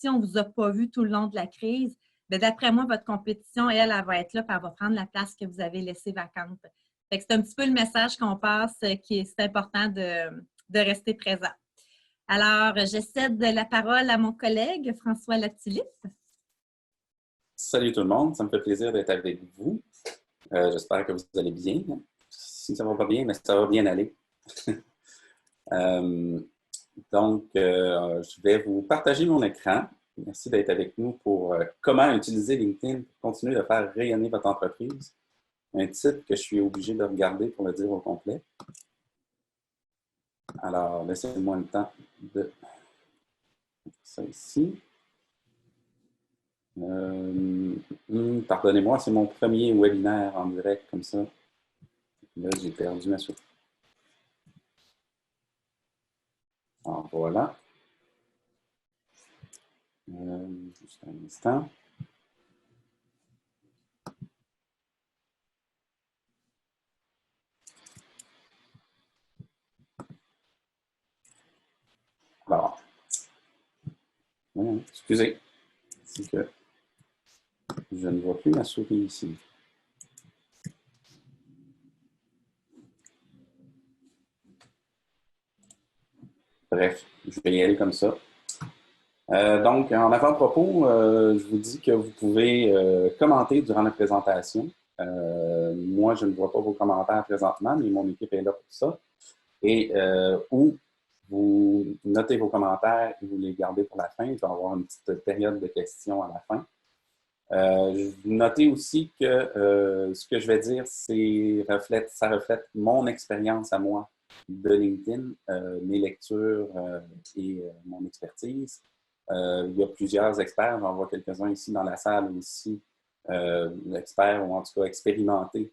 si on ne vous a pas vu tout le long de la crise, bien, d'après moi, votre compétition, elle va être là, puis elle va prendre la place que vous avez laissée vacante. Fait que c'est un petit peu le message qu'on passe, c'est important de rester présent. Alors, je cède la parole à mon collègue François Latulippe. Salut tout le monde, ça me fait plaisir d'être avec vous. J'espère que vous allez bien. Si ça ne va pas bien, mais ça va bien aller. Je vais vous partager mon écran. Merci d'être avec nous pour comment utiliser LinkedIn pour continuer de faire rayonner votre entreprise. Un titre que je suis obligé de regarder pour le dire au complet. Alors, laissez-moi le temps de ça ici. Pardonnez-moi, c'est mon premier webinaire en direct comme ça. Là, j'ai perdu ma souris. Alors, voilà. Juste un instant. Alors, excusez, c'est que je ne vois plus ma souris ici. Bref, je vais y aller comme ça. Donc, en avant-propos, je vous dis que vous pouvez commenter durant la présentation. Moi, je ne vois pas vos commentaires présentement, mais mon équipe est là pour ça. Et ou vous notez vos commentaires et vous les gardez pour la fin. Il va y avoir une petite période de questions à la fin. Notez aussi que ce que je vais dire, ça reflète mon expérience à moi de LinkedIn, mes lectures et mon expertise. Il y a plusieurs experts, j'en vois quelques-uns ici dans la salle aussi, experts ou en tout cas expérimentés,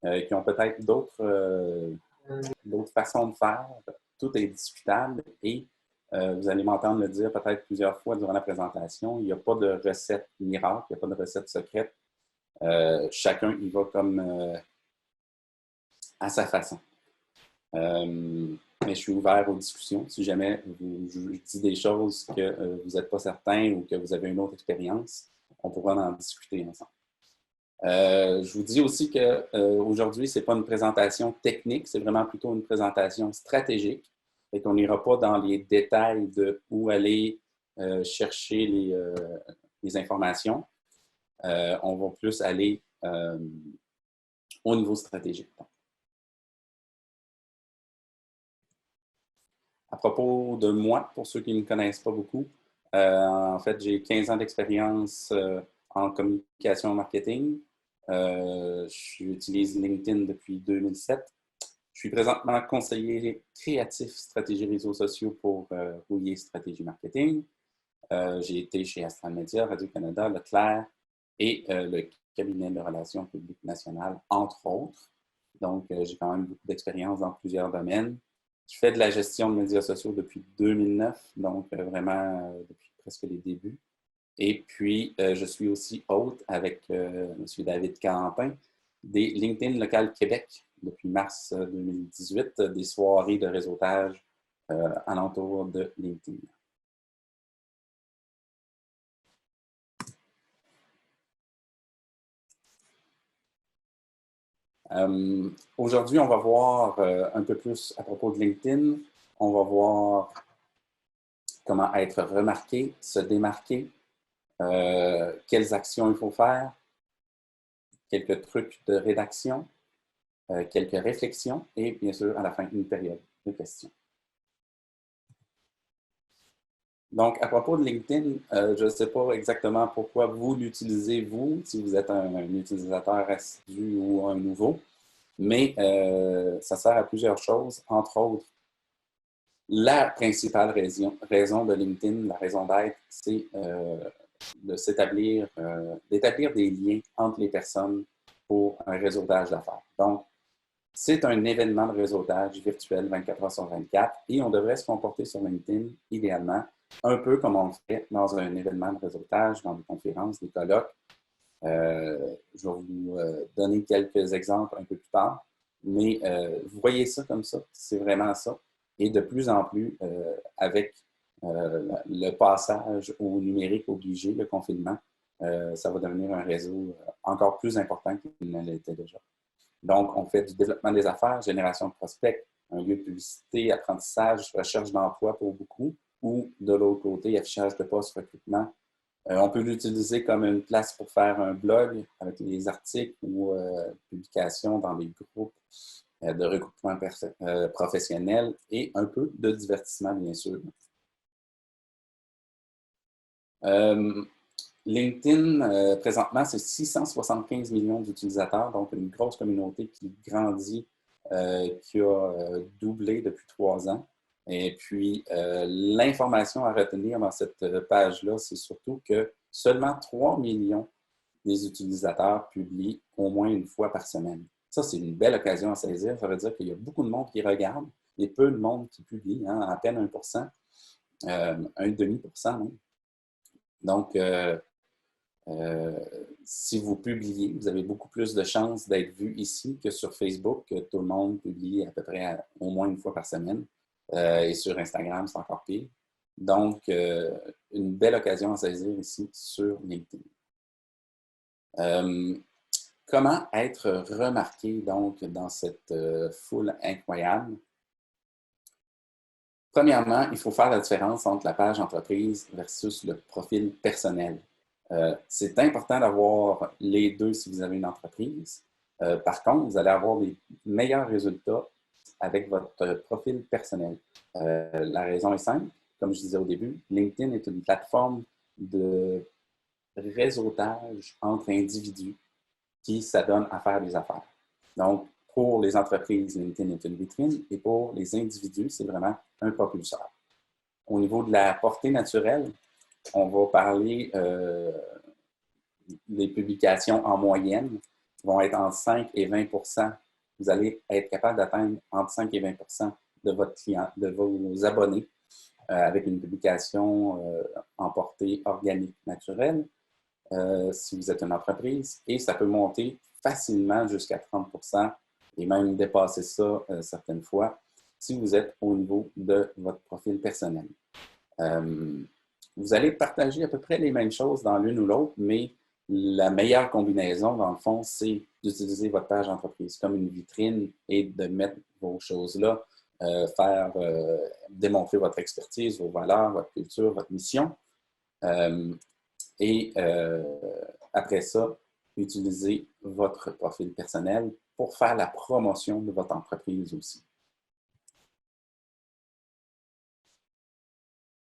qui ont peut-être d'autres façons de faire. Tout est discutable et vous allez m'entendre le dire peut-être plusieurs fois durant la présentation, il n'y a pas de recette miracle, il n'y a pas de recette secrète. Chacun y va comme à sa façon. Mais je suis ouvert aux discussions. Si jamais je dis des choses que vous n'êtes pas certain ou que vous avez une autre expérience, on pourra en discuter ensemble. Je vous dis aussi qu'aujourd'hui, ce n'est pas une présentation technique, c'est vraiment plutôt une présentation stratégique. Et qu'on n'ira pas dans les détails de où aller chercher les informations. On va plus aller au niveau stratégique. À propos de moi, pour ceux qui ne me connaissent pas beaucoup, en fait, j'ai 15 ans d'expérience en communication marketing. J'utilise LinkedIn depuis 2007. Je suis présentement conseiller créatif stratégie réseaux sociaux pour Rouillé Stratégie Marketing. J'ai été chez Astral Media, Radio-Canada, Leclerc et le cabinet de relations publiques nationales, entre autres. Donc, j'ai quand même beaucoup d'expérience dans plusieurs domaines. Je fais de la gestion de médias sociaux depuis 2009, donc vraiment depuis presque les débuts. Et puis, je suis aussi hôte avec M. David Campin des LinkedIn Local Québec depuis mars 2018, des soirées de réseautage alentour de LinkedIn. Aujourd'hui, on va voir un peu plus à propos de LinkedIn. On va voir comment être remarqué, se démarquer, quelles actions il faut faire, quelques trucs de rédaction, quelques réflexions et bien sûr, à la fin, une période de questions. Donc, à propos de LinkedIn, je ne sais pas exactement pourquoi vous l'utilisez, vous, si vous êtes un utilisateur assidu ou un nouveau, mais ça sert à plusieurs choses, entre autres. La principale raison de LinkedIn, la raison d'être, c'est d'établir des liens entre les personnes pour un réseautage d'affaires. Donc, c'est un événement de réseautage virtuel 24 heures sur 24 et on devrait se comporter sur LinkedIn, idéalement, un peu comme on le fait dans un événement de réseautage, dans des conférences, des colloques. Je vais vous donner quelques exemples un peu plus tard, mais vous voyez ça comme ça, c'est vraiment ça. Et de plus en plus, avec le passage au numérique obligé, le confinement, ça va devenir un réseau encore plus important qu'il ne l'était déjà. Donc, on fait du développement des affaires, génération de prospects, un lieu de publicité, apprentissage, recherche d'emploi pour beaucoup, ou de l'autre côté, affichage de postes, recrutement. On peut l'utiliser comme une place pour faire un blog avec les articles ou publications dans des groupes de regroupement professionnel et un peu de divertissement, bien sûr. LinkedIn, présentement, c'est 675 millions d'utilisateurs, donc une grosse communauté qui grandit, qui a doublé depuis 3 ans. Et puis, l'information à retenir dans cette page-là, c'est surtout que seulement 3 millions des utilisateurs publient au moins une fois par semaine. Ça, c'est une belle occasion à saisir. Ça veut dire qu'il y a beaucoup de monde qui regarde et peu de monde qui publie, hein, à peine 1%, 1,5% même. Donc, si vous publiez, vous avez beaucoup plus de chances d'être vu ici que sur Facebook, que tout le monde publie à peu près au moins une fois par semaine. Et sur Instagram, c'est encore pire. Donc, une belle occasion à saisir ici sur LinkedIn. Comment être remarqué donc dans cette foule incroyable? Premièrement, il faut faire la différence entre la page entreprise versus le profil personnel. C'est important d'avoir les deux si vous avez une entreprise. Par contre, vous allez avoir des meilleurs résultats avec votre profil personnel. La raison est simple. Comme je disais au début, LinkedIn est une plateforme de réseautage entre individus qui s'adonnent à faire des affaires. Donc, pour les entreprises, LinkedIn est une vitrine et pour les individus, c'est vraiment un propulseur. Au niveau de la portée naturelle, on va parler des publications en moyenne vont être entre 5 et 20%. Vous allez être capable d'atteindre entre 5 et 20% de votre client, de vos abonnés avec une publication en portée organique naturelle si vous êtes une entreprise. Et ça peut monter facilement jusqu'à 30% et même dépasser ça certaines fois si vous êtes au niveau de votre profil personnel. Vous allez partager à peu près les mêmes choses dans l'une ou l'autre, mais la meilleure combinaison, dans le fond, c'est d'utiliser votre page entreprise comme une vitrine et de mettre vos choses là, démontrer votre expertise, vos valeurs, votre culture, votre mission. Après ça, utiliser votre profil personnel pour faire la promotion de votre entreprise aussi.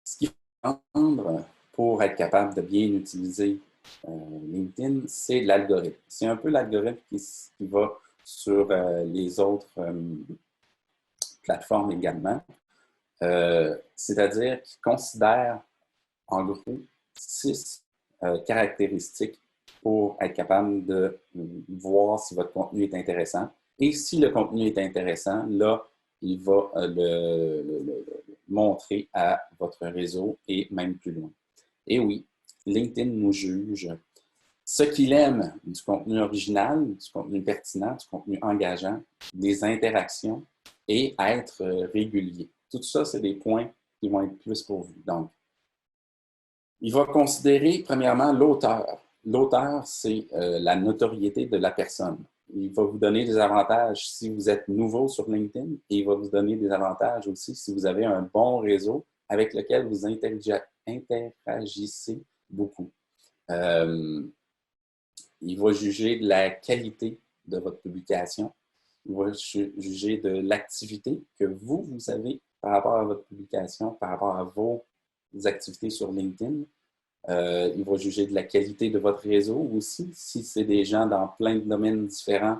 Ce qu'il faut apprendre pour être capable de bien utiliser LinkedIn, c'est l'algorithme. C'est un peu l'algorithme qui va sur les autres plateformes également. C'est-à-dire qu'il considère en gros 6 caractéristiques pour être capable de voir si votre contenu est intéressant. Et si le contenu est intéressant, là, il va le montrer à votre réseau et même plus loin. Et oui, LinkedIn nous juge ce qu'il aime du contenu original, du contenu pertinent, du contenu engageant, des interactions et être régulier. Tout ça, c'est des points qui vont être plus pour vous. Donc, il va considérer premièrement l'auteur. L'auteur, c'est la notoriété de la personne. Il va vous donner des avantages si vous êtes nouveau sur LinkedIn et il va vous donner des avantages aussi si vous avez un bon réseau avec lequel vous interagissez beaucoup. Il va juger de la qualité de votre publication. Il va juger de l'activité que vous avez par rapport à votre publication, par rapport à vos activités sur LinkedIn. Il va juger de la qualité de votre réseau aussi. Si c'est des gens dans plein de domaines différents,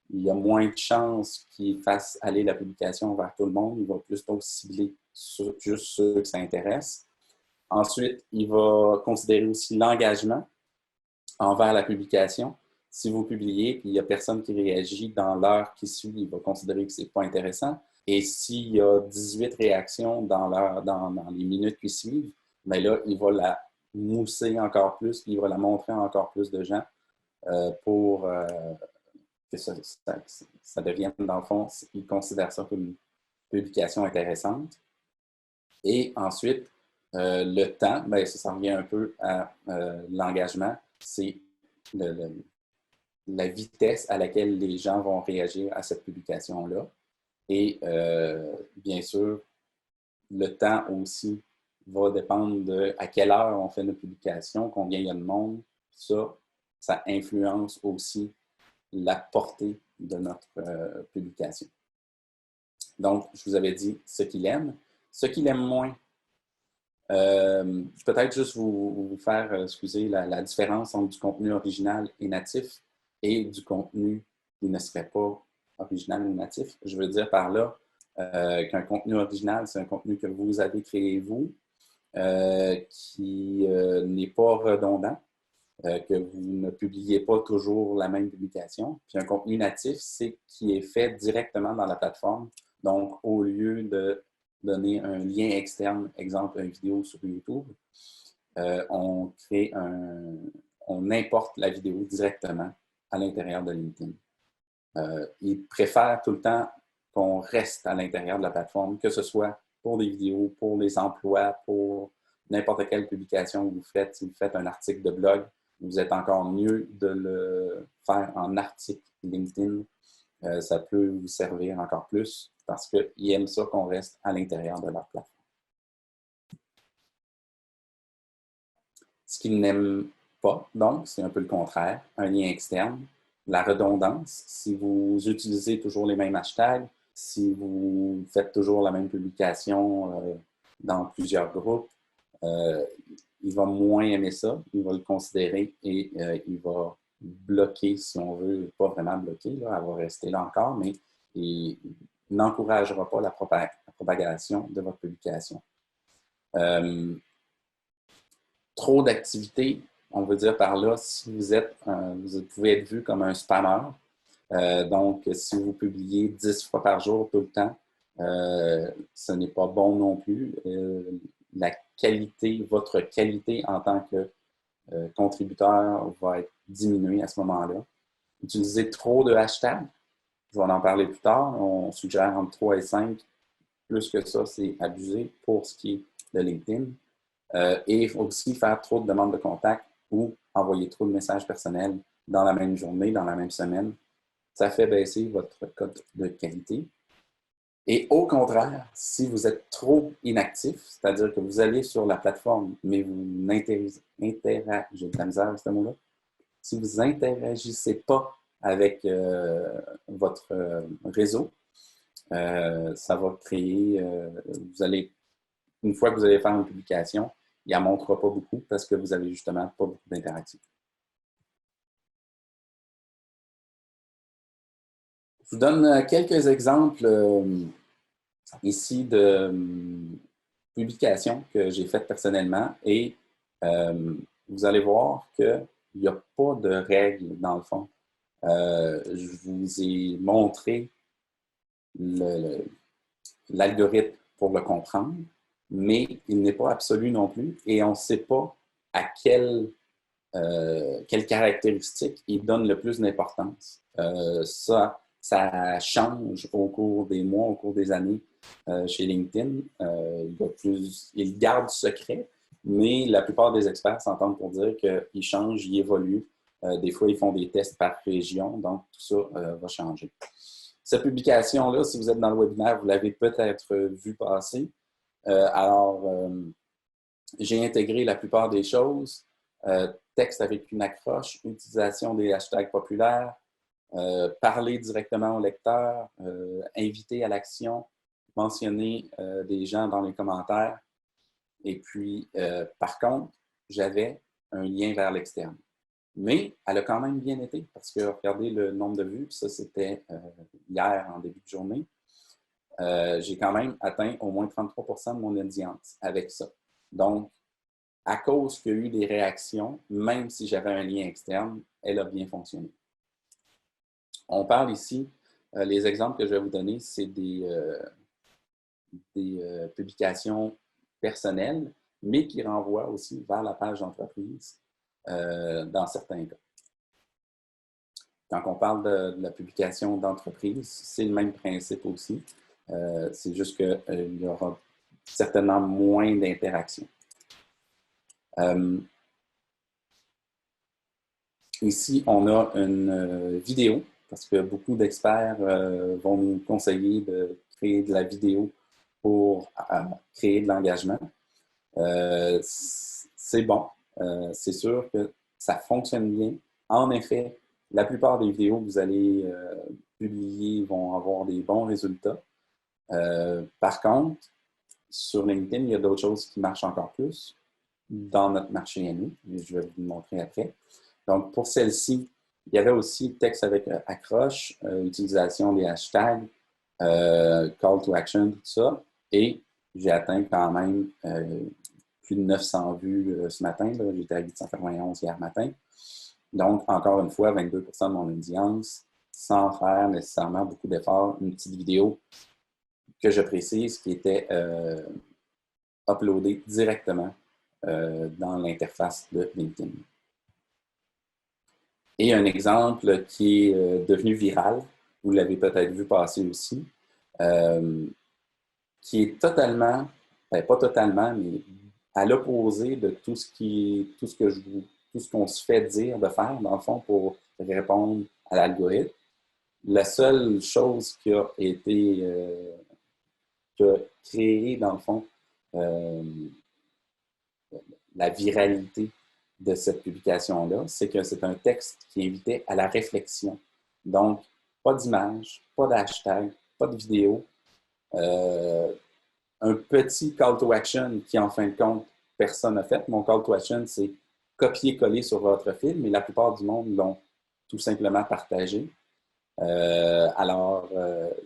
il y a moins de chances qu'ils fassent aller la publication vers tout le monde. Il va plutôt cibler juste ceux que ça intéresse. Ensuite, il va considérer aussi l'engagement envers la publication. Si vous publiez et qu'il n'y a personne qui réagit dans l'heure qui suit, il va considérer que ce n'est pas intéressant. Et s'il y a 18 réactions dans les minutes qui suivent, bien là, il va la mousser encore plus, puis il va la montrer à encore plus de gens pour que ça devienne, dans le fond, il considère ça comme une publication intéressante. Et ensuite, Le temps, bien, ça revient un peu à l'engagement. C'est la vitesse à laquelle les gens vont réagir à cette publication-là. Et bien sûr, le temps aussi va dépendre de à quelle heure on fait notre publication, combien il y a de monde. Ça influence aussi la portée de notre publication. Donc, je vous avais dit ce qu'il aime. Ce qu'il aime moins, peut-être juste vous faire excuser la différence entre du contenu original et natif et du contenu qui ne serait pas original ou natif. Je veux dire par là qu'un contenu original, c'est un contenu que vous avez créé vous, qui n'est pas redondant, que vous ne publiez pas toujours la même publication. Puis un contenu natif, c'est qui est fait directement dans la plateforme. Donc, au lieu de donner un lien externe, exemple une vidéo sur YouTube, on importe la vidéo directement à l'intérieur de LinkedIn. Ils préfèrent tout le temps qu'on reste à l'intérieur de la plateforme, que ce soit pour des vidéos, pour les emplois, pour n'importe quelle publication que vous faites. Si vous faites un article de blog, vous êtes encore mieux de le faire en article LinkedIn. Ça peut vous servir encore plus parce qu'ils aiment ça qu'on reste à l'intérieur de leur plateforme. Ce qu'ils n'aiment pas, donc, c'est un peu le contraire, un lien externe. La redondance, si vous utilisez toujours les mêmes hashtags, si vous faites toujours la même publication dans plusieurs groupes, il va moins aimer ça, il va le considérer et il va bloquer, si on veut, pas vraiment bloquer, là, elle va rester là encore, mais il n'encouragera pas la propagation de votre publication. Trop d'activités, on veut dire par là, si vous pouvez être vu comme un spammer. Donc, si vous publiez 10 fois par jour tout le temps, ce n'est pas bon non plus. Votre qualité en tant que contributeur va être diminuée à ce moment-là. Utilisez trop de hashtags. Je vais en parler plus tard. On suggère entre 3 et 5. Plus que ça, c'est abusé pour ce qui est de LinkedIn. Et il faut aussi faire trop de demandes de contact ou envoyer trop de messages personnels dans la même journée, dans la même semaine. Ça fait baisser votre code de qualité. Et au contraire, si vous êtes trop inactif, c'est-à-dire que vous allez sur la plateforme, mais vous j'ai de la misère avec ce mot-là, si vous n'interagissez pas avec votre réseau, ça va créer, une fois que vous allez faire une publication, il n'en montrera pas beaucoup parce que vous n'avez justement pas beaucoup d'interactions. Je vous donne quelques exemples ici de publications que j'ai faites personnellement et vous allez voir qu'il n'y a pas de règles dans le fond. Je vous ai montré l'algorithme pour le comprendre, mais il n'est pas absolu non plus et on ne sait pas à quelles caractéristiques il donne le plus d'importance. Ça change au cours des mois, au cours des années chez LinkedIn. Il garde secret, mais la plupart des experts s'entendent pour dire qu'ils changent, ils évoluent. Des fois, ils font des tests par région, donc tout ça va changer. Cette publication-là, si vous êtes dans le webinaire, vous l'avez peut-être vu passer. J'ai intégré la plupart des choses. Texte avec une accroche, utilisation des hashtags populaires, parler directement au lecteur, inviter à l'action, mentionner des gens dans les commentaires. Et puis, par contre, j'avais un lien vers l'externe. Mais elle a quand même bien été parce que regardez le nombre de vues, ça c'était hier en début de journée. J'ai quand même atteint au moins 33% de mon audience avec ça. Donc, à cause qu'il y a eu des réactions, même si j'avais un lien externe, elle a bien fonctionné. On parle ici, les exemples que je vais vous donner, c'est des publications personnelles, mais qui renvoient aussi vers la page d'entreprise dans certains cas. Quand on parle de la publication d'entreprise, c'est le même principe aussi. C'est juste qu'il y aura certainement moins d'interactions. Euh, Ici, on a une vidéo, parce que beaucoup d'experts vont nous conseiller de créer de la vidéo pour créer de l'engagement. C'est bon. C'est sûr que ça fonctionne bien. En effet, la plupart des vidéos que vous allez publier vont avoir des bons résultats. Par contre, sur LinkedIn, il y a d'autres choses qui marchent encore plus dans notre marché à nous. Je vais vous le montrer après. Donc, pour celle-ci, il y avait aussi texte avec accroche, utilisation des hashtags, call to action, tout ça. Et j'ai atteint quand même plus de 900 vues ce matin. J'étais à 891 hier matin. Donc, encore une fois, 22% de mon audience, sans faire nécessairement beaucoup d'efforts. Une petite vidéo que je précise qui était uploadée directement dans l'interface de LinkedIn. Et un exemple qui est devenu viral, vous l'avez peut-être vu passer aussi, qui est totalement, pas totalement, mais à l'opposé de tout ce qu'on se fait dire de faire, dans le fond, pour répondre à l'algorithme. La seule chose qui a été qui a créé, dans le fond, la viralité de cette publication-là, c'est que c'est un texte qui invitait à la réflexion. Donc, pas d'image, pas d'hashtag, pas de vidéo. Un petit call to action qui, en fin de compte, personne n'a fait. Mon call to action, c'est copier-coller sur votre fil, mais la plupart du monde l'ont tout simplement partagé.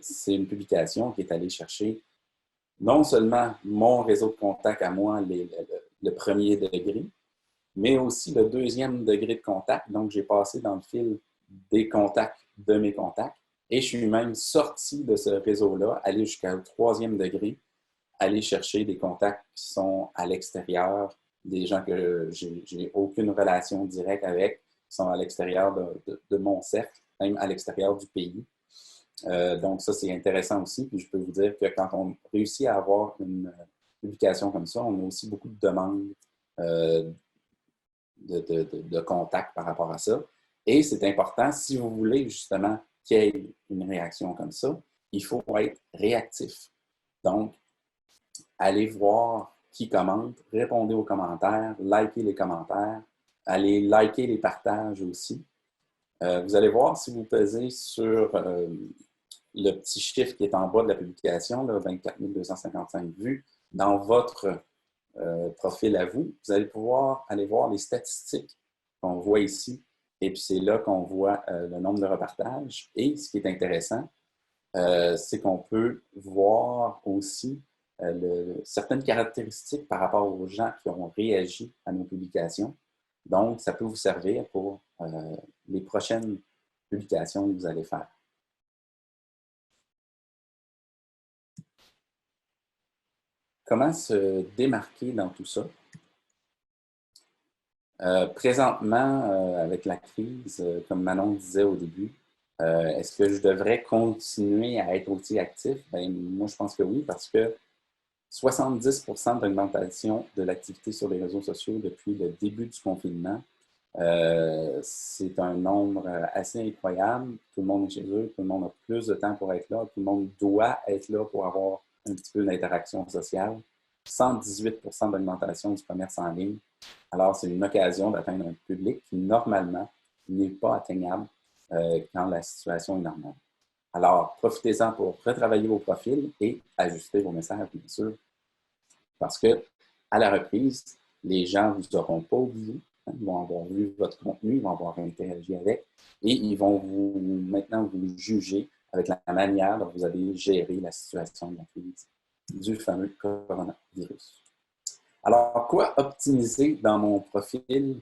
C'est une publication qui est allée chercher non seulement mon réseau de contact à moi, le premier degré, mais aussi le deuxième degré de contact. Donc, j'ai passé dans le fil des contacts de mes contacts et je suis même sorti de ce réseau-là, allé jusqu'au troisième degré, aller chercher des contacts qui sont à l'extérieur, des gens que j'ai aucune relation directe avec, qui sont à l'extérieur de mon cercle, même à l'extérieur du pays. Donc, ça, c'est intéressant aussi. Puis, je peux vous dire que quand on réussit à avoir une publication comme ça, on a aussi beaucoup de demandes de contacts par rapport à ça. Et c'est important, si vous voulez justement qu'il y ait une réaction comme ça, il faut être réactif. Donc, allez voir qui commente, répondez aux commentaires, likez les commentaires, allez liker les partages aussi. Vous allez voir si vous pesez sur le petit chiffre qui est en bas de la publication, là, 24 255 vues, dans votre profil à vous, vous allez pouvoir aller voir les statistiques qu'on voit ici. Et puis c'est là qu'on voit le nombre de repartages. Et ce qui est intéressant, c'est qu'on peut voir aussi certaines caractéristiques par rapport aux gens qui ont réagi à nos publications. Donc, ça peut vous servir pour les prochaines publications que vous allez faire. Comment se démarquer dans tout ça? Présentement, avec la crise, comme Manon disait au début, est-ce que je devrais continuer à être aussi actif? Bien, moi, je pense que oui, parce que 70% d'augmentation de l'activité sur les réseaux sociaux depuis le début du confinement, c'est un nombre assez incroyable. Tout le monde est chez eux, tout le monde a plus de temps pour être là, tout le monde doit être là pour avoir un petit peu d'interaction sociale. 118% d'augmentation du commerce en ligne. Alors, c'est une occasion d'atteindre un public qui, normalement, n'est pas atteignable quand la situation est normale. Alors, profitez-en pour retravailler vos profils et ajuster vos messages, bien sûr. Parce que, à la reprise, les gens ne vous auront pas oublié. Ils vont avoir vu votre contenu, ils vont avoir interagi avec et ils vont maintenant vous juger avec la manière dont vous avez géré la situation de la crise du fameux coronavirus. Alors, quoi optimiser dans mon profil?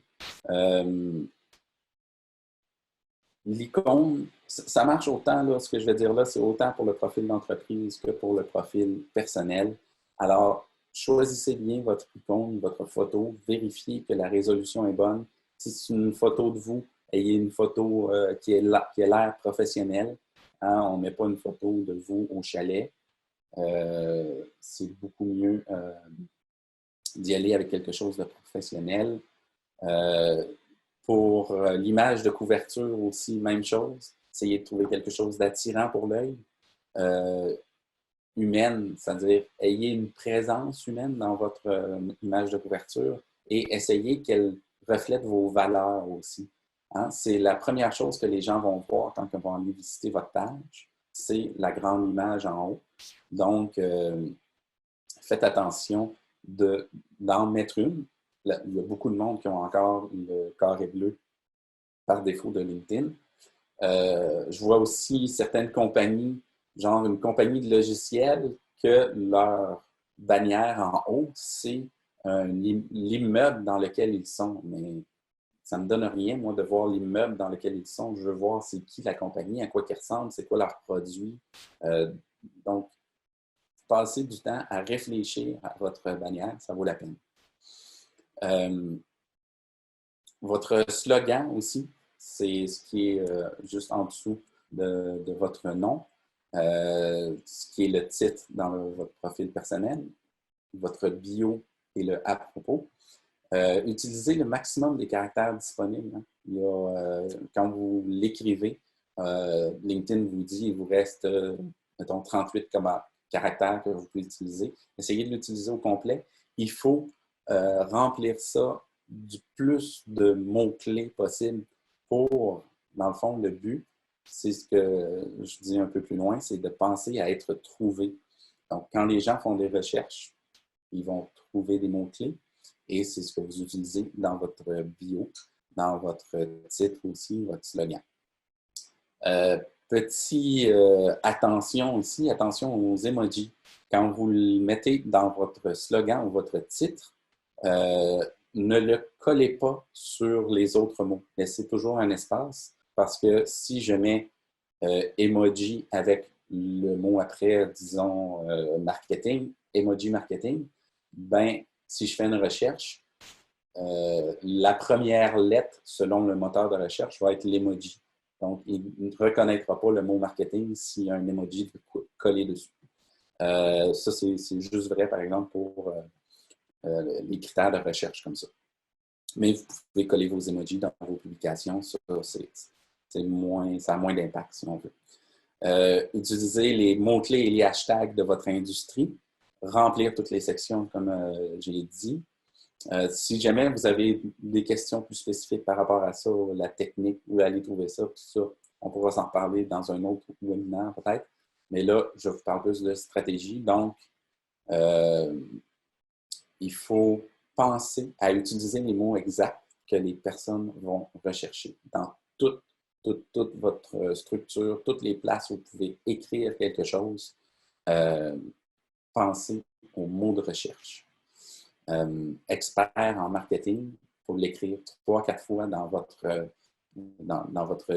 L'icône, ça marche autant, là, ce que je vais dire là, c'est autant pour le profil d'entreprise que pour le profil personnel. Alors, choisissez bien votre icône, votre photo, vérifiez que la résolution est bonne. Si c'est une photo de vous, ayez une photo qui ait l'air professionnelle. Hein, on ne met pas une photo de vous au chalet. C'est beaucoup mieux d'y aller avec quelque chose de professionnel. Pour l'image de couverture aussi, même chose. Essayez de trouver quelque chose d'attirant pour l'œil. Humaine, c'est-à-dire ayez une présence humaine dans votre image de couverture et essayez qu'elle reflète vos valeurs aussi. Hein? C'est la première chose que les gens vont voir quand ils vont aller visiter votre page, c'est la grande image en haut. Donc, faites attention d'en mettre une. Il y a beaucoup de monde qui ont encore le carré bleu par défaut de LinkedIn. Je vois aussi certaines compagnies, genre une compagnie de logiciels, que leur bannière en haut, c'est l'immeuble dans lequel ils sont. Mais ça ne me donne rien, moi, de voir l'immeuble dans lequel ils sont. Je veux voir c'est qui la compagnie, à quoi ils ressemblent, c'est quoi leurs produits. Donc, passez du temps à réfléchir à votre bannière, ça vaut la peine. Votre slogan aussi, c'est ce qui est juste en dessous de votre nom, ce qui est le titre dans votre profil personnel, votre bio et le à propos. Utilisez le maximum des caractères disponibles. Hein. Il y a, quand vous l'écrivez, LinkedIn vous dit il vous reste, mettons, 38 caractères que vous pouvez utiliser. Essayez de l'utiliser au complet. Il faut remplir ça du plus de mots-clés possible pour, dans le fond, le but, c'est ce que je dis un peu plus loin, c'est de penser à être trouvé. Donc, quand les gens font des recherches, ils vont trouver des mots-clés et c'est ce que vous utilisez dans votre bio, dans votre titre aussi, votre slogan. Attention aussi, attention aux emojis. Quand vous le mettez dans votre slogan ou votre titre, ne le collez pas sur les autres mots. Laissez toujours un espace parce que si je mets emoji avec le mot après, disons marketing, emoji marketing, ben, si je fais une recherche, la première lettre selon le moteur de recherche va être l'emoji. Donc, il ne reconnaîtra pas le mot marketing s'il y a un emoji collé dessus. Ça, c'est juste vrai, par exemple, pour les critères de recherche comme ça. Mais vous pouvez coller vos emojis dans vos publications. Ça, ça a moins d'impact, si on veut. Utilisez les mots-clés et les hashtags de votre industrie. Remplir toutes les sections, comme j'ai dit. Si jamais vous avez des questions plus spécifiques par rapport à ça, la technique, où aller trouver ça, tout ça, on pourra s'en reparler dans un autre webinaire peut-être. Mais là, je vous parle plus de stratégie. Donc, il faut penser à utiliser les mots exacts que les personnes vont rechercher dans toute votre structure, toutes les places où vous pouvez écrire quelque chose. Pensez aux mots de recherche. Expert en marketing, il faut l'écrire 3-4 fois dans votre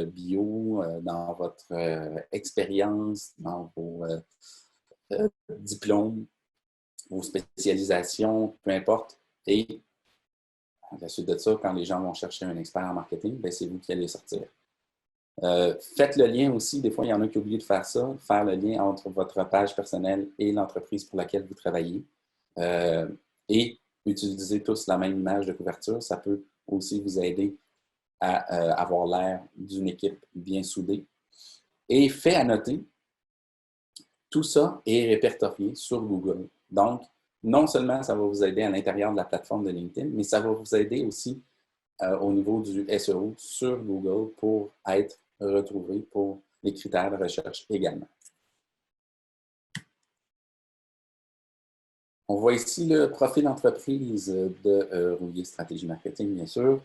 bio, dans votre expérience, dans vos diplômes, vos spécialisations, peu importe. Et à la suite de ça, quand les gens vont chercher un expert en marketing, ben, c'est vous qui allez sortir. Faites le lien aussi, des fois, il y en a qui oublient de faire ça, faire le lien entre votre page personnelle et l'entreprise pour laquelle vous travaillez. Et utiliser tous la même image de couverture, ça peut aussi vous aider à avoir l'air d'une équipe bien soudée. Et fait à noter, tout ça est répertorié sur Google. Donc, non seulement ça va vous aider à l'intérieur de la plateforme de LinkedIn, mais ça va vous aider aussi au niveau du SEO sur Google pour être retrouvé pour les critères de recherche également. On voit ici le profil d'entreprise de Rouillé Stratégie Marketing, bien sûr.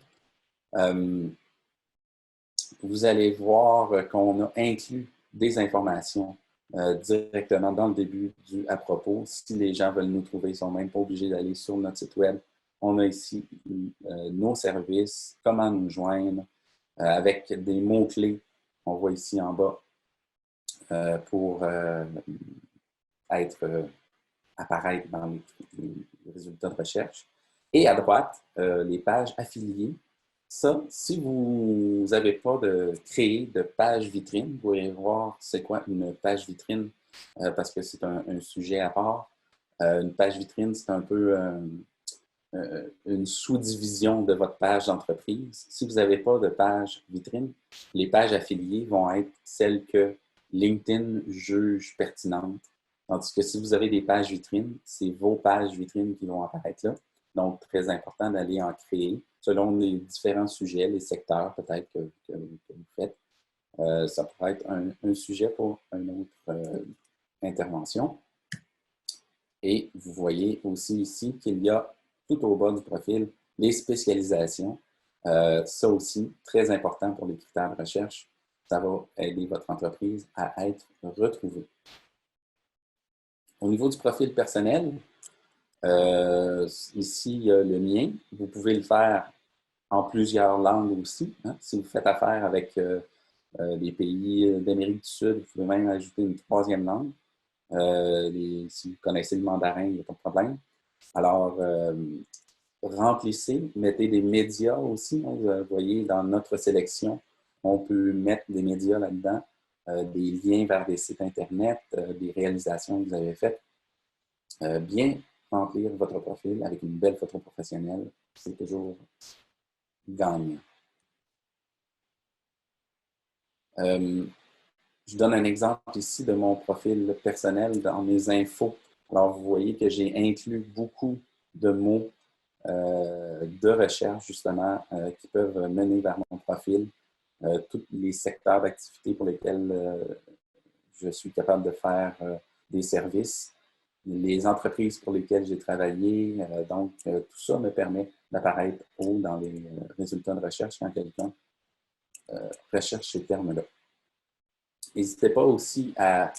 Vous allez voir qu'on a inclus des informations directement dans le début du à propos. Si les gens veulent nous trouver, ils ne sont même pas obligés d'aller sur notre site web. On a ici nos services, comment nous joindre, avec des mots-clés. On voit ici en bas pour apparaître dans les résultats de recherche. Et à droite, les pages affiliées. Ça, si vous n'avez pas créé de page vitrine, vous pouvez voir c'est quoi une page vitrine parce que c'est un sujet à part. Une page vitrine, c'est un peu une sous-division de votre page d'entreprise. Si vous n'avez pas de page vitrine, les pages affiliées vont être celles que LinkedIn juge pertinentes. Tandis que si vous avez des pages vitrines, c'est vos pages vitrines qui vont apparaître là. Donc, très important d'aller en créer selon les différents sujets, les secteurs peut-être que vous faites. Ça pourrait être un sujet pour une autre intervention. Et vous voyez aussi ici qu'il y a tout au bas du profil les spécialisations. Ça aussi, très important pour les critères de recherche. Ça va aider votre entreprise à être retrouvée. Au niveau du profil personnel, ici, il y a le mien. Vous pouvez le faire en plusieurs langues aussi. Hein. Si vous faites affaire avec des pays d'Amérique du Sud, vous pouvez même ajouter une troisième langue. Si vous connaissez le mandarin, il n'y a pas de problème. Alors, remplissez, mettez des médias aussi. Hein. Vous voyez, dans notre sélection, on peut mettre des médias là-dedans, des liens vers des sites Internet, des réalisations que vous avez faites. Bien remplir votre profil avec une belle photo professionnelle, c'est toujours gagnant. Je donne un exemple ici de mon profil personnel dans mes infos. Alors, vous voyez que j'ai inclus beaucoup de mots de recherche, justement, qui peuvent mener vers mon profil, tous les secteurs d'activité pour lesquels je suis capable de faire des services, les entreprises pour lesquelles j'ai travaillé. Donc, tout ça me permet d'apparaître haut dans les résultats de recherche quand quelqu'un recherche ces termes-là. N'hésitez pas aussi à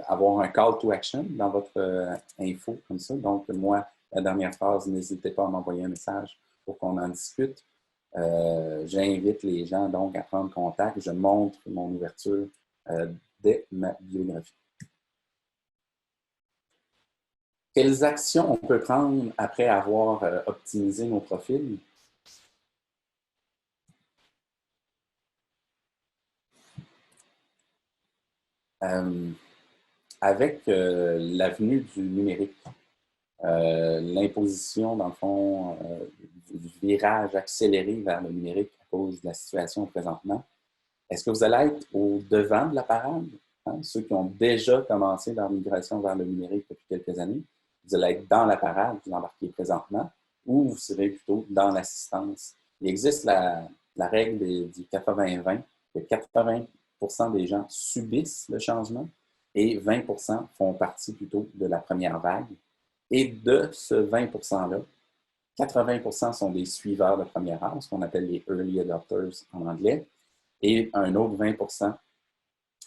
avoir un call to action dans votre info, comme ça. Donc, moi, la dernière phrase, n'hésitez pas à m'envoyer un message pour qu'on en discute. J'invite les gens donc à prendre contact. Je montre mon ouverture dès ma biographie. Quelles actions on peut prendre après avoir optimisé nos profils? Avec l'avenue du numérique, l'imposition, dans le fond, du virage accéléré vers le numérique à cause de la situation présentement, est-ce que vous allez être au devant de la parade? Hein? Ceux qui ont déjà commencé leur migration vers le numérique depuis quelques années, vous allez être dans la parade, vous embarquez présentement, ou vous serez plutôt dans l'assistance. Il existe la règle du 80-20, que 80% des gens subissent le changement et 20% font partie plutôt de la première vague. Et de ce 20%-là, 80% sont des suiveurs de première heure, ce qu'on appelle les early adopters en anglais, et un autre 20%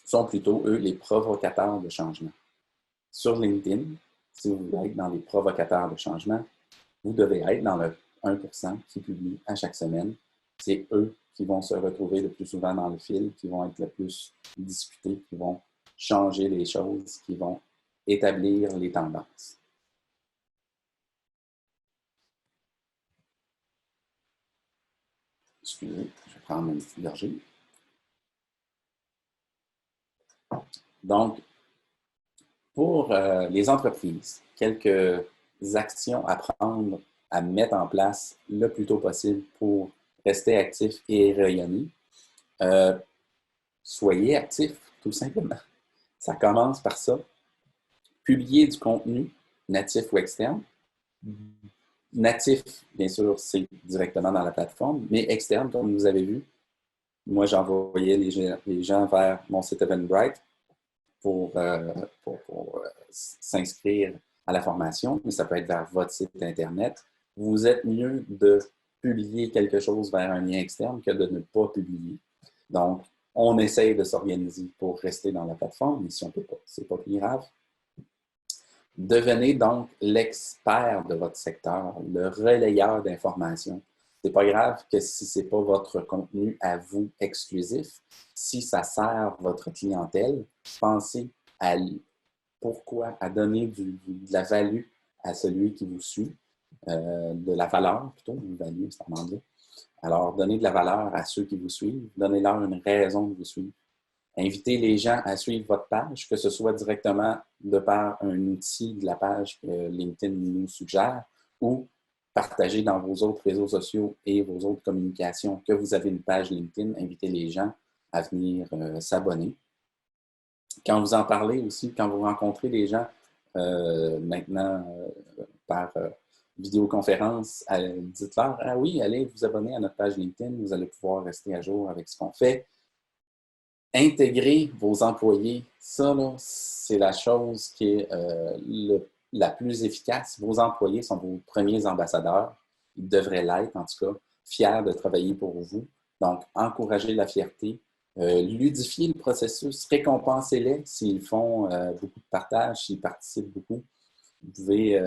sont plutôt, eux, les provocateurs de changement. Sur LinkedIn, si vous voulez être dans les provocateurs de changement, vous devez être dans le 1% qui publie à chaque semaine. C'est eux qui vont se retrouver le plus souvent dans le fil, qui vont être le plus discutés, qui vont changer les choses, qui vont établir les tendances. Excusez, je vais prendre une petite gorgée. Donc, pour les entreprises, quelques actions à prendre, à mettre en place le plus tôt possible pour rester actif et rayonner. Soyez actif, tout simplement. Ça commence par ça. Publier du contenu, natif ou externe. Natif, bien sûr, c'est directement dans la plateforme, mais externe, comme vous avez vu, moi, j'envoyais les gens vers mon site Eventbrite pour s'inscrire à la formation, mais ça peut être vers votre site Internet. Vous êtes mieux de publier quelque chose vers un lien externe que de ne pas publier. Donc, on essaye de s'organiser pour rester dans la plateforme, mais si on ne peut pas, ce n'est pas plus grave. Devenez donc l'expert de votre secteur, le relayeur d'informations. Ce n'est pas grave que si ce n'est pas votre contenu à vous exclusif, si ça sert votre clientèle, pensez à pourquoi, à donner de la value à celui qui vous suit, de la valeur plutôt, une value, c'est en anglais. Alors, donnez de la valeur à ceux qui vous suivent, donnez-leur une raison de vous suivre. Invitez les gens à suivre votre page, que ce soit directement de par un outil de la page que LinkedIn nous suggère ou partagez dans vos autres réseaux sociaux et vos autres communications que vous avez une page LinkedIn. Invitez les gens à venir s'abonner. Quand vous en parlez aussi, quand vous rencontrez des gens maintenant par vidéoconférence, dites-leur, ah oui, allez vous abonner à notre page LinkedIn, vous allez pouvoir rester à jour avec ce qu'on fait. Intégrer vos employés, ça, c'est la chose qui est la plus efficace. Vos employés sont vos premiers ambassadeurs. Ils devraient l'être, en tout cas, fiers de travailler pour vous. Donc, encouragez la fierté, ludifiez le processus, récompensez-les s'ils font beaucoup de partage, s'ils participent beaucoup. Vous pouvez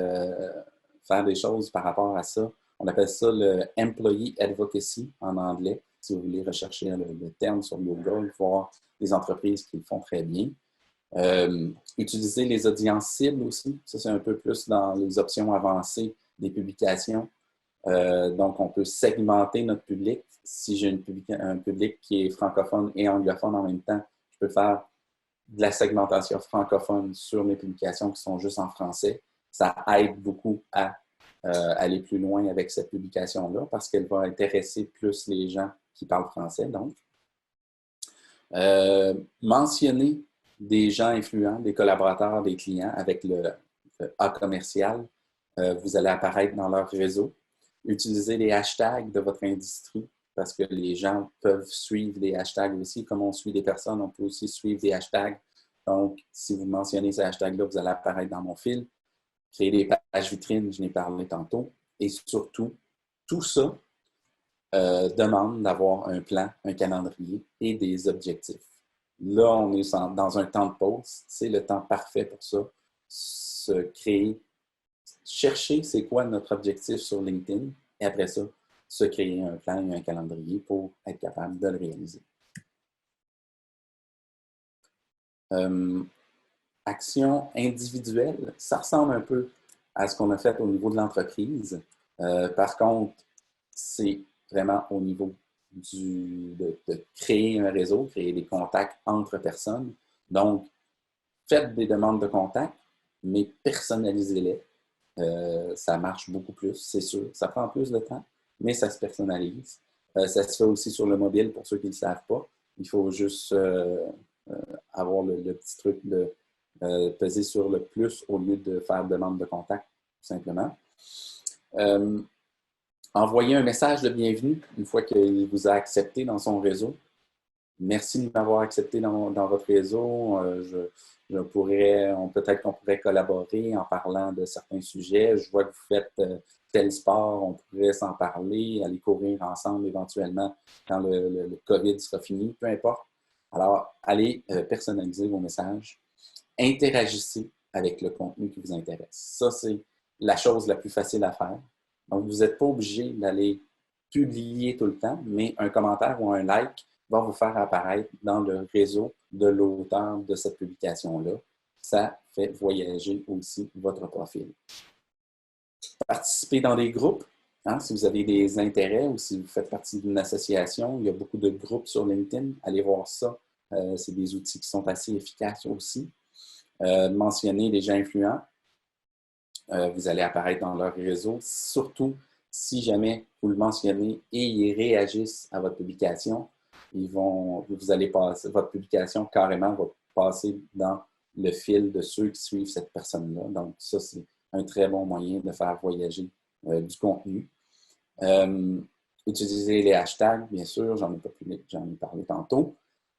faire des choses par rapport à ça. On appelle ça le Employee Advocacy en anglais. Si vous voulez rechercher le terme sur Google, voir des entreprises qui le font très bien. Utiliser les audiences cibles aussi. Ça, c'est un peu plus dans les options avancées des publications. Donc, on peut segmenter notre public. Si j'ai un public qui est francophone et anglophone en même temps, je peux faire de la segmentation francophone sur mes publications qui sont juste en français. Ça aide beaucoup à aller plus loin avec cette publication-là parce qu'elle va intéresser plus les gens qui parlent français. Donc, mentionner des gens influents, des collaborateurs, des clients avec le A commercial. Vous allez apparaître dans leur réseau. Utilisez les hashtags de votre industrie parce que les gens peuvent suivre des hashtags aussi. Comme on suit des personnes, on peut aussi suivre des hashtags. Donc, si vous mentionnez ces hashtags-là, vous allez apparaître dans mon fil. Créer des pages vitrines, je n'ai parlé tantôt. Et surtout, tout ça demande d'avoir un plan, un calendrier et des objectifs. Là, on est dans un temps de pause. C'est le temps parfait pour ça. Se créer, chercher c'est quoi notre objectif sur LinkedIn et après ça, se créer un plan et un calendrier pour être capable de le réaliser. Action individuelle, ça ressemble un peu à ce qu'on a fait au niveau de l'entreprise. Par contre, c'est vraiment au niveau de créer un réseau, créer des contacts entre personnes. Donc, faites des demandes de contact, mais personnalisez-les. Ça marche beaucoup plus, c'est sûr. Ça prend plus de temps, mais ça se personnalise. Ça se fait aussi sur le mobile pour ceux qui ne le savent pas. Il faut juste avoir le petit truc de peser sur le plus au lieu de faire demande de contact, tout simplement. Envoyez un message de bienvenue une fois qu'il vous a accepté dans son réseau. Merci de m'avoir accepté dans votre réseau. Peut-être qu'on pourrait collaborer en parlant de certains sujets. Je vois que vous faites tel sport, on pourrait s'en parler, aller courir ensemble éventuellement quand le COVID sera fini, peu importe. Alors, allez personnaliser vos messages. Interagissez avec le contenu qui vous intéresse. Ça, c'est la chose la plus facile à faire. Donc, vous n'êtes pas obligé d'aller publier tout le temps, mais un commentaire ou un like va vous faire apparaître dans le réseau de l'auteur de cette publication-là. Ça fait voyager aussi votre profil. Participez dans des groupes. Hein, si vous avez des intérêts ou si vous faites partie d'une association, il y a beaucoup de groupes sur LinkedIn. Allez voir ça. C'est des outils qui sont assez efficaces aussi. Mentionnez les gens influents. Vous allez apparaître dans leur réseau. Surtout si jamais vous le mentionnez et ils réagissent à votre publication, votre publication carrément va passer dans le fil de ceux qui suivent cette personne-là. Donc, ça, c'est un très bon moyen de faire voyager du contenu. Utilisez les hashtags, bien sûr, j'en ai parlé tantôt.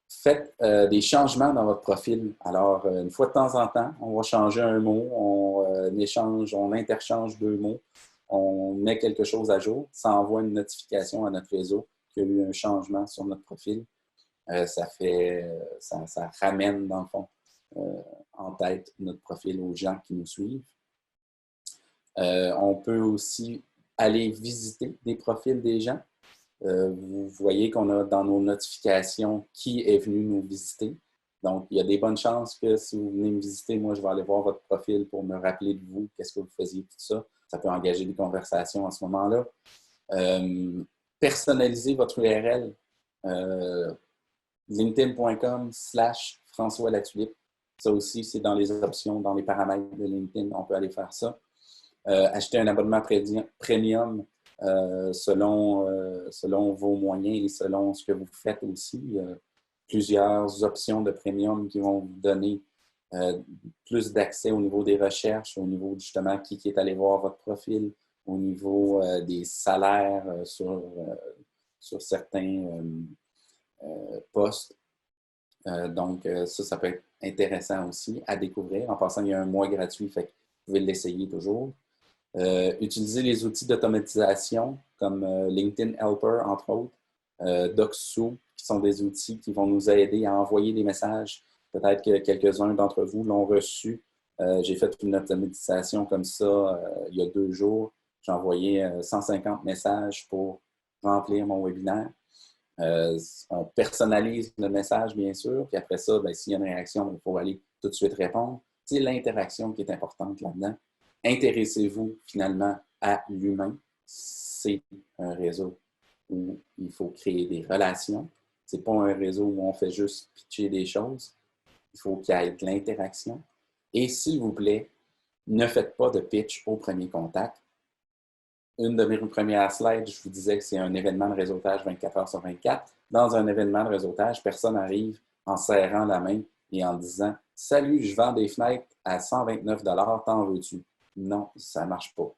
Faites des changements dans votre profil. Alors, une fois de temps en temps, on va changer un mot, on interchange deux mots, on met quelque chose à jour, ça envoie une notification à notre réseau qu'il y a eu un changement sur notre profil. Ça ramène, dans le fond, en tête notre profil aux gens qui nous suivent. On peut aussi aller visiter des profils des gens. Vous voyez qu'on a dans nos notifications qui est venu nous visiter. Donc, il y a des bonnes chances que si vous venez me visiter, moi, je vais aller voir votre profil pour me rappeler de vous, qu'est-ce que vous faisiez, tout ça. Ça peut engager des conversations à ce moment-là. Personnalisez votre URL. LinkedIn.com/François Latulippe. Ça aussi, c'est dans les options, dans les paramètres de LinkedIn, on peut aller faire ça. acheter un abonnement premium selon vos moyens et selon ce que vous faites aussi. Plusieurs options de premium qui vont vous donner plus d'accès au niveau des recherches, au niveau justement qui est allé voir votre profil, au niveau des salaires sur certains postes. Donc, ça peut être intéressant aussi à découvrir. En passant, il y a un mois gratuit, fait que vous pouvez l'essayer toujours. Utiliser les outils d'automatisation comme LinkedIn Helper, entre autres, DocSoup, qui sont des outils qui vont nous aider à envoyer des messages. Peut-être que quelques-uns d'entre vous l'ont reçu. J'ai fait une automatisation comme ça il y a 2 jours. J'ai envoyé 150 messages pour remplir mon webinaire. On personnalise le message, bien sûr, puis après ça, s'il y a une réaction, il faut aller tout de suite répondre. C'est l'interaction qui est importante là-dedans. Intéressez-vous finalement à l'humain. C'est un réseau où il faut créer des relations. Ce n'est pas un réseau où on fait juste pitcher des choses. Il faut qu'il y ait de l'interaction. Et s'il vous plaît, ne faites pas de pitch au premier contact. Une de mes premières slides, je vous disais que c'est un événement de réseautage 24 heures sur 24. Dans un événement de réseautage, personne n'arrive en serrant la main et en disant « Salut, je vends des fenêtres à 129 $, t'en veux-tu? » Non, ça ne marche pas.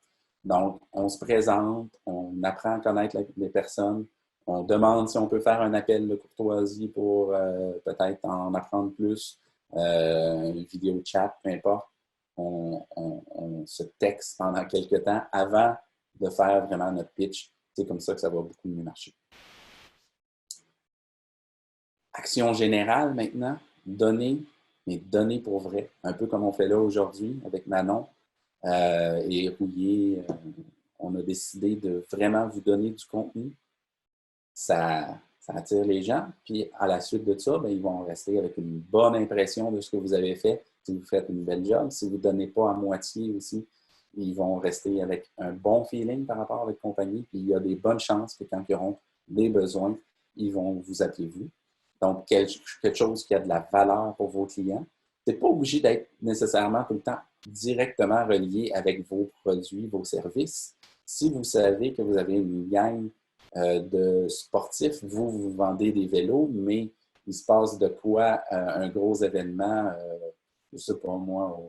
Donc, on se présente, on apprend à connaître les personnes, on demande si on peut faire un appel de courtoisie pour peut-être en apprendre plus, une vidéo chat, peu importe. On se texte pendant quelques temps avant de faire vraiment notre pitch. C'est comme ça que ça va beaucoup mieux marcher. Action générale maintenant, donner, mais donner pour vrai. Un peu comme on fait là aujourd'hui avec Manon et Rouillé. On a décidé de vraiment vous donner du contenu. Ça attire les gens. Puis à la suite de ça, ils vont rester avec une bonne impression de ce que vous avez fait. Si vous faites une belle job, si vous ne donnez pas à moitié aussi, ils vont rester avec un bon feeling par rapport à votre compagnie. Puis il y a des bonnes chances que quand ils auront des besoins, ils vont vous appeler vous. Donc, quelque chose qui a de la valeur pour vos clients. Ce n'est pas obligé d'être nécessairement tout le temps directement relié avec vos produits, vos services. Si vous savez que vous avez une gang de sportifs, vous vendez des vélos, mais il se passe de quoi un gros événement, je ne sais pas moi,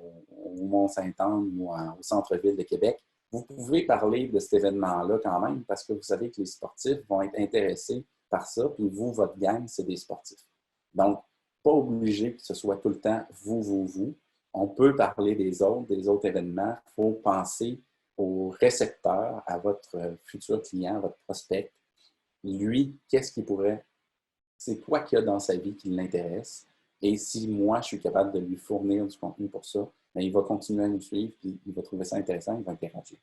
au Mont-Saint-Anne ou au centre-ville de Québec, vous pouvez parler de cet événement-là quand même parce que vous savez que les sportifs vont être intéressés par ça, puis vous, votre gang, c'est des sportifs. Donc, pas obligé que ce soit tout le temps vous. On peut parler des autres événements. Il faut penser au récepteur, à votre futur client, à votre prospect. Lui, qu'est-ce qu'il pourrait, c'est quoi qu'il y a dans sa vie qui l'intéresse. Et si moi, je suis capable de lui fournir du contenu pour ça, il va continuer à nous suivre, puis il va trouver ça intéressant, il va interagir.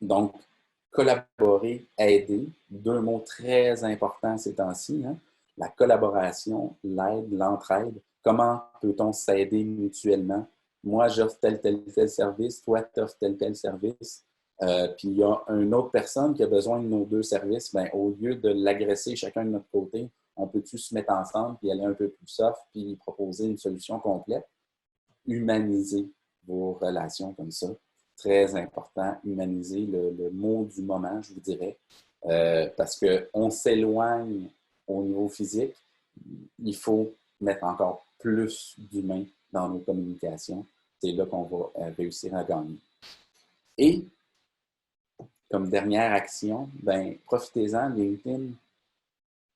Donc, collaborer, aider, 2 mots très importants ces temps-ci, hein? La collaboration, l'aide, l'entraide. Comment peut-on s'aider mutuellement? Moi, j'offre tel service, toi, tu offres tel service. Puis il y a une autre personne qui a besoin de nos 2 services. Au lieu de l'agresser chacun de notre côté, on peut-tu se mettre ensemble puis aller un peu plus soft puis proposer une solution complète? Humaniser vos relations comme ça. Très important, humaniser le mot du moment, je vous dirais, parce qu'on s'éloigne au niveau physique. Il faut mettre encore plus d'humain dans nos communications. C'est là qu'on va réussir à gagner. Et comme dernière action, profitez-en, LinkedIn,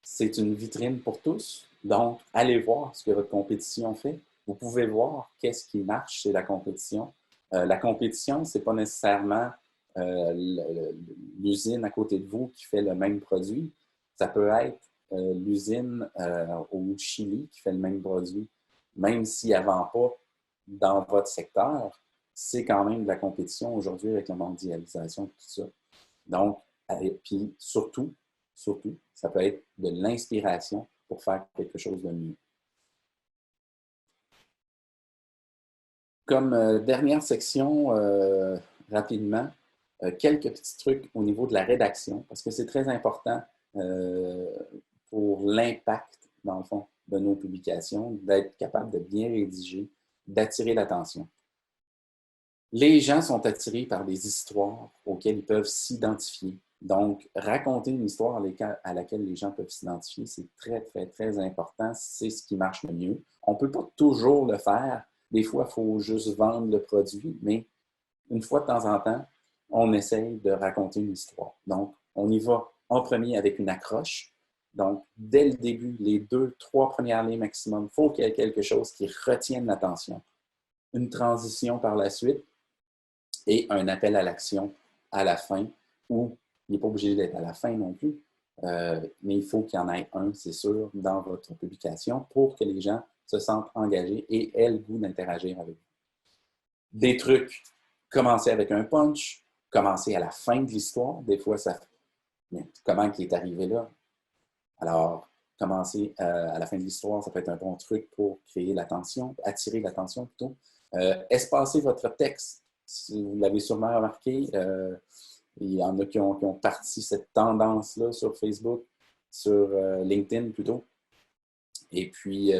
c'est une vitrine pour tous. Donc, allez voir ce que votre compétition fait. Vous pouvez voir qu'est-ce qui marche chez la compétition. La compétition, ce n'est pas nécessairement l'usine à côté de vous qui fait le même produit. Ça peut être l'usine au Chili qui fait le même produit. Même s'il ne vend pas dans votre secteur, c'est quand même de la compétition aujourd'hui avec la mondialisation et tout ça. Donc, puis surtout, ça peut être de l'inspiration pour faire quelque chose de mieux. Comme dernière section, rapidement, quelques petits trucs au niveau de la rédaction, parce que c'est très important pour l'impact, dans le fond, de nos publications, d'être capable de bien rédiger, d'attirer l'attention. Les gens sont attirés par des histoires auxquelles ils peuvent s'identifier. Donc, raconter une histoire à laquelle les gens peuvent s'identifier, c'est très, très, très important. C'est ce qui marche le mieux. On ne peut pas toujours le faire. Des fois, il faut juste vendre le produit, mais une fois de temps en temps, on essaye de raconter une histoire. Donc, on y va en premier avec une accroche. Donc, dès le début, les 2, 3 premières lignes maximum, il faut qu'il y ait quelque chose qui retienne l'attention. Une transition par la suite et un appel à l'action à la fin, où il n'est pas obligé d'être à la fin non plus, mais il faut qu'il y en ait un, c'est sûr, dans votre publication pour que les gens se sentent engagés et aient le goût d'interagir avec vous. Des trucs, commencer avec un punch, commencer à la fin de l'histoire, des fois, ça... Mais comment il est arrivé là? Alors, commencer à la fin de l'histoire, ça peut être un bon truc pour créer l'attention, attirer l'attention plutôt. Espacer votre texte. Si vous l'avez sûrement remarqué, il y en a qui ont parti cette tendance-là sur Facebook, sur LinkedIn plutôt. Et puis,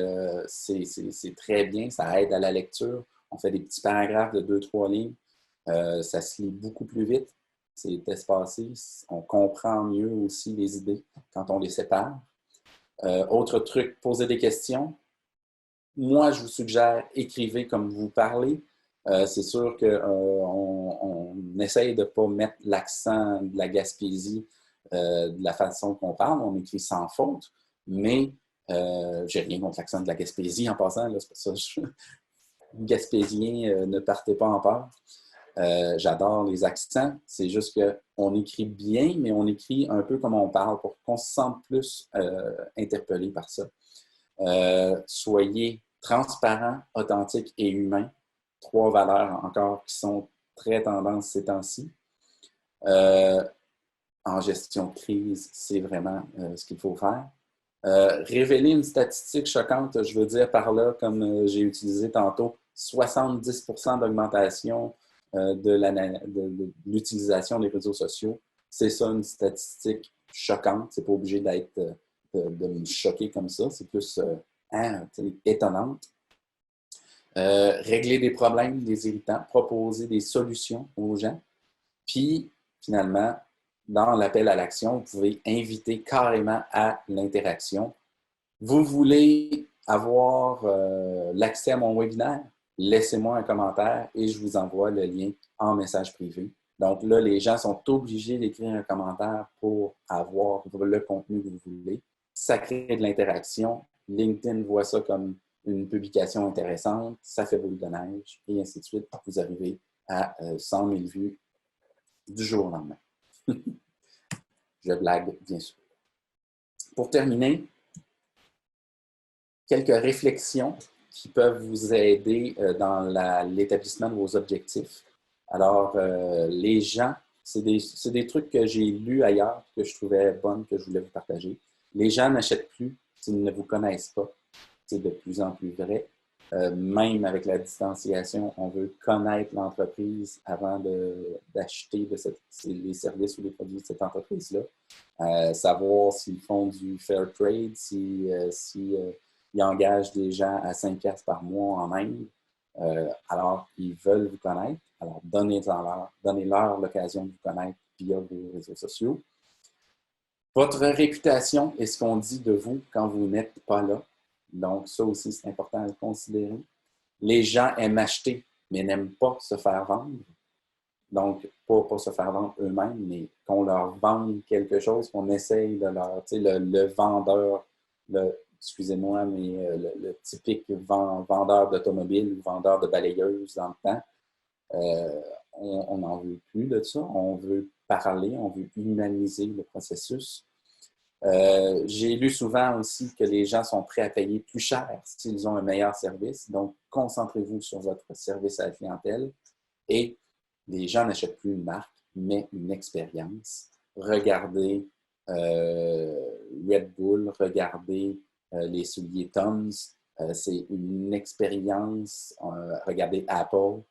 c'est très bien, ça aide à la lecture. On fait des petits paragraphes de 2, 3 lignes. Ça se lit beaucoup plus vite. C'est espacé. On comprend mieux aussi les idées quand on les sépare. Autre truc, poser des questions. Moi, je vous suggère, écrivez comme vous parlez. C'est sûr qu'on essaye de ne pas mettre l'accent de la Gaspésie de la façon qu'on parle. On écrit sans faute, mais j'ai rien contre l'accent de la Gaspésie en passant. C'est pour ça que Gaspésien, ne partez pas en peur. J'adore les accents. C'est juste qu'on écrit bien, mais on écrit un peu comme on parle pour qu'on se sente plus interpellé par ça. Soyez transparent, authentique et humain. 3 valeurs encore qui sont très tendances ces temps-ci. En gestion de crise, c'est vraiment ce qu'il faut faire. Révéler une statistique choquante, je veux dire par là, comme j'ai utilisé tantôt, 70% d'augmentation de l'utilisation des réseaux sociaux. C'est ça une statistique choquante. C'est pas obligé d'être de me choquer comme ça. C'est plus étonnante. Régler des problèmes, des irritants, proposer des solutions aux gens. Puis, finalement, dans l'appel à l'action, vous pouvez inviter carrément à l'interaction. Vous voulez avoir l'accès à mon webinaire? Laissez-moi un commentaire et je vous envoie le lien en message privé. Donc là, les gens sont obligés d'écrire un commentaire pour avoir le contenu que vous voulez. Ça crée de l'interaction. LinkedIn voit ça comme une publication intéressante. Ça fait boule de neige et ainsi de suite. Vous arrivez à 100 000 vues du jour au lendemain. Je blague, bien sûr. Pour terminer, quelques réflexions qui peuvent vous aider dans l'établissement de vos objectifs. Alors, les gens, c'est des trucs que j'ai lus ailleurs, que je trouvais bonnes, que je voulais vous partager. Les gens n'achètent plus s'ils ne vous connaissent pas. C'est de plus en plus vrai. Même avec la distanciation, on veut connaître l'entreprise avant d'acheter les services ou les produits de cette entreprise-là. Savoir s'ils font du fair trade, ils engagent des gens à 5$ par mois en Inde, alors ils veulent vous connaître. Alors, donnez-leur l'occasion de vous connaître via vos réseaux sociaux. Votre réputation est ce qu'on dit de vous quand vous n'êtes pas là. Donc, ça aussi, c'est important à le considérer. Les gens aiment acheter, mais n'aiment pas se faire vendre. Donc, pas se faire vendre eux-mêmes, mais qu'on leur vende quelque chose, qu'on essaye de leur... Tu sais, le vendeur, excusez-moi, mais le typique vendeur d'automobile ou vendeur de balayeuse dans le temps, on n'en veut plus de ça. On veut parler, on veut humaniser le processus. J'ai lu souvent aussi que les gens sont prêts à payer plus cher s'ils ont un meilleur service. Donc, concentrez-vous sur votre service à la clientèle et les gens n'achètent plus une marque, mais une expérience. Regardez Red Bull, regardez les souliers Toms, c'est une expérience. Regardez Apple,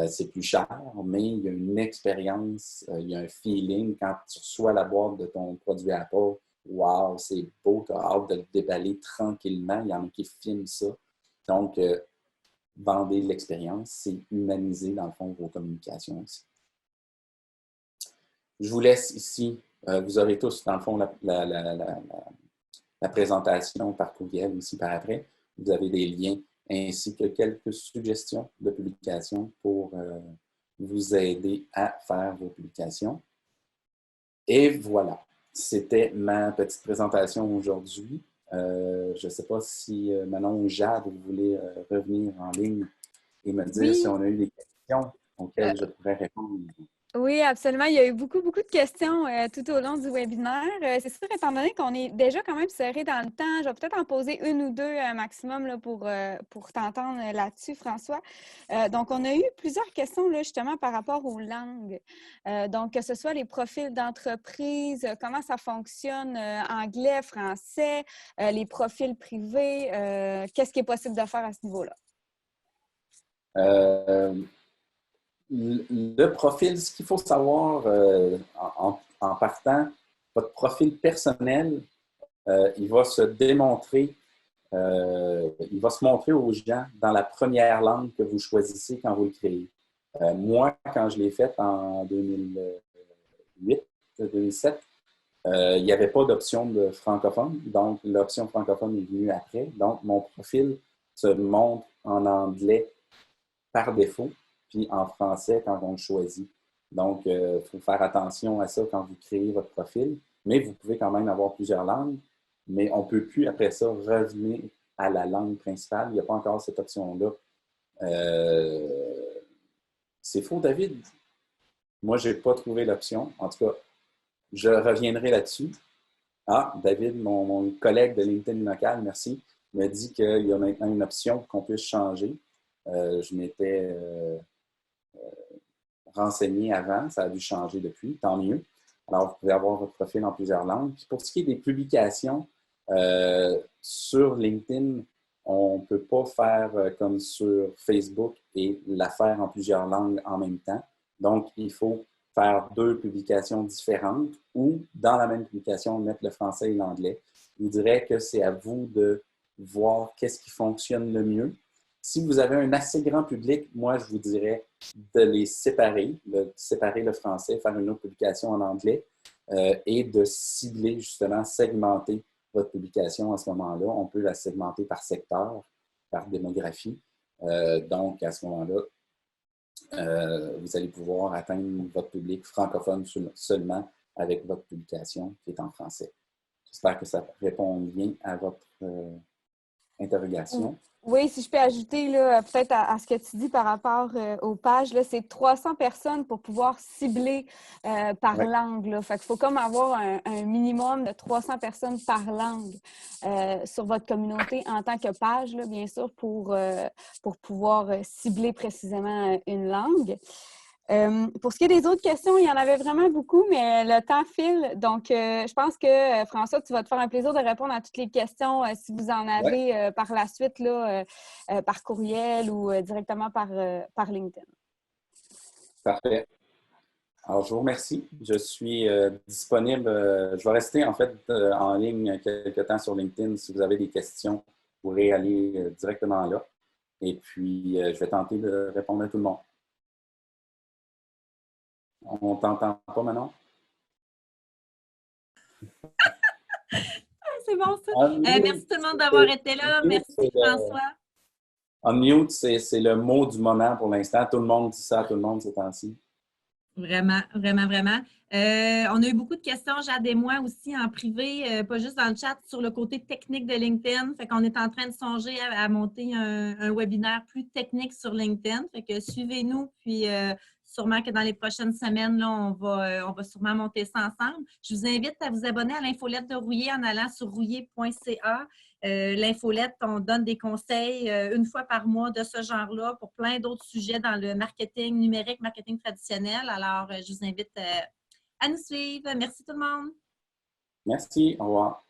c'est plus cher, mais il y a une expérience, il y a un feeling quand tu reçois la boîte de ton produit Apple. Wow, c'est beau, tu as hâte de le déballer tranquillement. Il y en a qui filment ça. Donc, vendez l'expérience, c'est humaniser, dans le fond, vos communications aussi. Je vous laisse ici. Vous aurez tous, dans le fond, la présentation par courriel aussi par après. Vous avez des liens ainsi que quelques suggestions de publications pour vous aider à faire vos publications. Et voilà, c'était ma petite présentation aujourd'hui. Je ne sais pas si Manon ou Jade, vous voulez revenir en ligne et me dire si Oui. on a eu des questions auxquelles je pourrais répondre. Oui, absolument. Il y a eu beaucoup de questions tout au long du webinaire. C'est sûr, étant donné qu'on est déjà quand même serré dans le temps, je vais peut-être en poser une ou deux maximum là, pour t'entendre là-dessus, François. Donc, on a eu plusieurs questions là, justement par rapport aux langues. Donc, que ce soit les profils d'entreprise, comment ça fonctionne, anglais, français, les profils privés, qu'est-ce qui est possible de faire à ce niveau-là? Le profil, ce qu'il faut savoir en partant, votre profil personnel, il va se démontrer, il va se montrer aux gens dans la première langue que vous choisissez quand vous le créez. Moi, quand je l'ai fait en 2008-2007, il n'y avait pas d'option de francophone, donc l'option francophone est venue après. Donc, mon profil se montre en anglais par défaut, puis en français quand on le choisit. Donc, il faut faire attention à ça quand vous créez votre profil, mais vous pouvez quand même avoir plusieurs langues, mais on ne peut plus, après ça, revenir à la langue principale. Il n'y a pas encore cette option-là. C'est faux, David? Moi, je n'ai pas trouvé l'option. En tout cas, je reviendrai là-dessus. Ah, David, mon collègue de LinkedIn local, merci, me dit qu'il y a maintenant une option qu'on puisse changer. Je m'étais renseigné avant, ça a dû changer depuis, tant mieux. Alors, vous pouvez avoir votre profil en plusieurs langues. Puis pour ce qui est des publications, sur LinkedIn, on ne peut pas faire comme sur Facebook et la faire en plusieurs langues en même temps. Donc, il faut faire deux publications différentes ou, dans la même publication, mettre le français et l'anglais. Je vous dirais que c'est à vous de voir qu'est-ce qui fonctionne le mieux. Si vous avez un assez grand public, moi, je vous dirais de les séparer, de séparer le français, faire une autre publication en anglais et de cibler, justement, segmenter votre publication à ce moment-là. On peut la segmenter par secteur, par démographie. Donc, à ce moment-là, vous allez pouvoir atteindre votre public francophone seulement avec votre publication qui est en français. J'espère que ça répond bien à votre interrogation. Oui, si je peux ajouter peut-être à ce que tu dis par rapport aux pages, c'est 300 personnes pour pouvoir cibler par langue. Là. Fait qu'il faut comme avoir un minimum de 300 personnes par langue sur votre communauté en tant que page, là, bien sûr, pour pouvoir cibler précisément une langue. Pour ce qui est des autres questions, il y en avait vraiment beaucoup, mais le temps file. Donc, je pense que, François, tu vas te faire un plaisir de répondre à toutes les questions si vous en avez par la suite, là, par courriel ou directement par LinkedIn. Parfait. Alors, je vous remercie. Je suis disponible. Je vais rester, en fait, en ligne quelques temps sur LinkedIn. Si vous avez des questions, vous pourrez aller directement là. Et puis, je vais tenter de répondre à tout le monde. On ne t'entend pas maintenant? C'est bon, ça. Merci tout le monde d'avoir été là. Merci, François. Unmute, c'est le mot du moment pour l'instant. Tout le monde dit ça à tout le monde ces temps-ci. Vraiment, vraiment, vraiment. On a eu beaucoup de questions, Jade et moi aussi, en privé, pas juste dans le chat, sur le côté technique de LinkedIn. Fait qu'on est en train de songer à monter un webinaire plus technique sur LinkedIn. Fait que suivez-nous, puis sûrement que dans les prochaines semaines, là, on va sûrement monter ça ensemble. Je vous invite à vous abonner à l'infolette de Rouillé en allant sur rouillé.ca. L'infolette, on donne des conseils une fois par mois de ce genre-là pour plein d'autres sujets dans le marketing numérique, marketing traditionnel. Alors, je vous invite à nous suivre. Merci tout le monde. Merci. Au revoir.